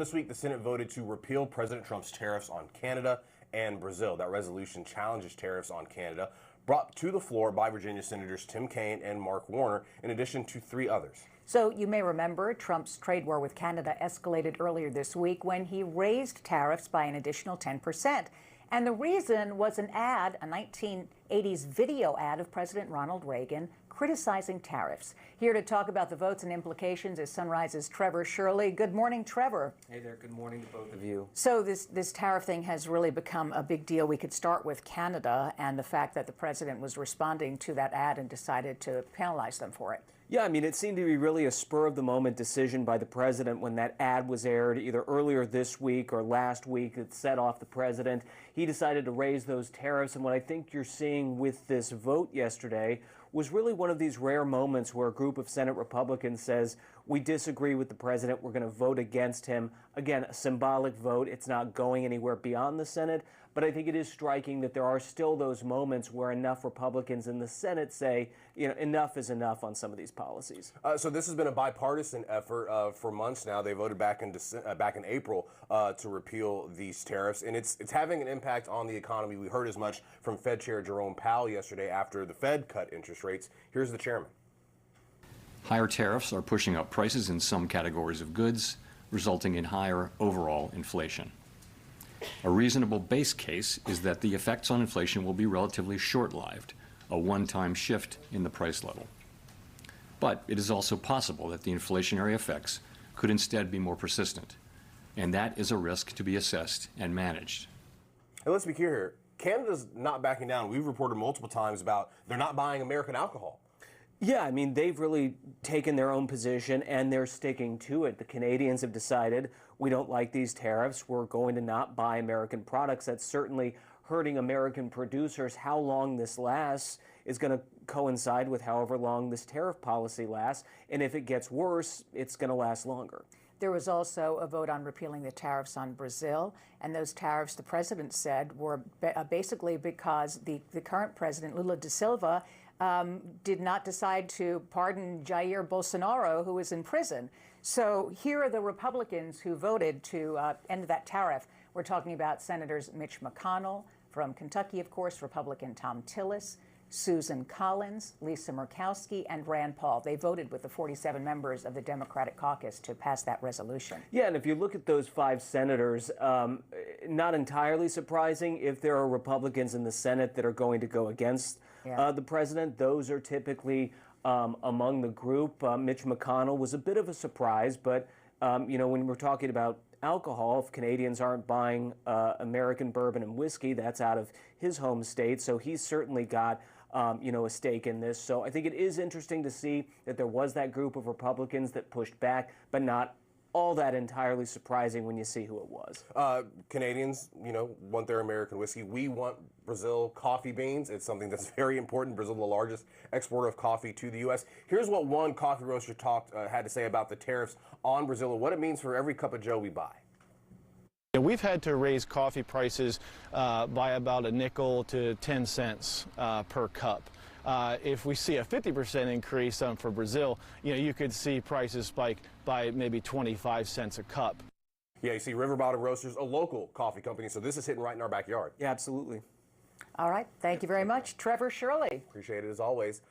This week, the Senate voted to repeal President Trump's tariffs on Canada and Brazil. That resolution challenges tariffs on Canada, brought to the floor by Virginia Senators Tim Kaine and Mark Warner, in addition to 3 others. So you may remember Trump's trade war with Canada escalated earlier this week when he raised tariffs by an additional 10%. And the reason was an ad, a 1980s video ad of President Ronald Reagan criticizing tariffs. Here to talk about the votes and implications is Sunrise's Trevor Shirley. Good morning, Trevor. Hey there. Good morning to both of you. So this tariff thing has really become a big deal. We could start with Canada and the fact that the president was responding to that ad and decided to penalize them for it. Yeah, I mean, it seemed to be really a spur-of-the-moment decision by the president when that ad was aired, either earlier this week or last week. It set off the president. He decided to raise those tariffs, and what I think you're seeing with this vote yesterday was really one of these rare moments where a group of Senate Republicans says, we disagree with the president, we're going to vote against him. Again, a symbolic vote. It's not going anywhere beyond the Senate, but I think it is striking that there are still those moments where enough Republicans in the Senate say, you know, enough is enough on some of these policies. So this has been a bipartisan effort for months now. They voted back in April to repeal these tariffs, and it's having an impact on the economy. We heard as much from Fed Chair Jerome Powell yesterday after the Fed cut interest rates. Here's the chairman. Higher tariffs are pushing up prices in some categories of goods, resulting in higher overall inflation. A reasonable base case is that the effects on inflation will be relatively short-lived, a one-time shift in the price level. But it is also possible that the inflationary effects could instead be more persistent, and that is a risk to be assessed and managed. And let's be clear here, Canada's not backing down. We've reported multiple times about they're not buying American alcohol. Yeah, I mean, they've really taken their own position and they're sticking to it. The Canadians have decided we don't like these tariffs. We're going to not buy American products. That's certainly hurting American producers. How long this lasts is going to coincide with however long this tariff policy lasts. And if it gets worse, it's going to last longer. There was also a vote on repealing the tariffs on Brazil, and those tariffs, the president said, were basically because the current president, Lula da Silva, did not decide to pardon Jair Bolsonaro, who is in prison. So here are the Republicans who voted to end that tariff. We're talking about Senators Mitch McConnell from Kentucky, of course, Republican Thom Tillis, Susan Collins, Lisa Murkowski, and Rand Paul. They voted with the 47 members of the Democratic caucus to pass that resolution. Yeah, and if you look at those 5 senators, not entirely surprising if there are Republicans in the Senate that are going to go against the president. Those are typically among the group. Mitch McConnell was a bit of a surprise, but you know, when we're talking about alcohol, if Canadians aren't buying American bourbon and whiskey, that's out of his home state. So he's certainly got you know, a stake in this. So I think it is interesting to see that there was that group of Republicans that pushed back, but not all that entirely surprising when you see who it was. Canadians, you know, want their American whiskey. We want Brazil coffee beans. It's something that's very important. Brazil, the largest exporter of coffee to the U.S. Here's what one coffee roaster had to say about the tariffs on Brazil and what it means for every cup of joe we buy. Yeah, we've had to raise coffee prices by about a nickel to 10 cents per cup. If we see a 50% increase for Brazil, you know, you could see prices spike by maybe 25 cents a cup. Yeah, you see River Bottom Roasters, a local coffee company, so this is hitting right in our backyard. Yeah, absolutely. All right. Thank you very much, Trevor Shirley. Appreciate it as always.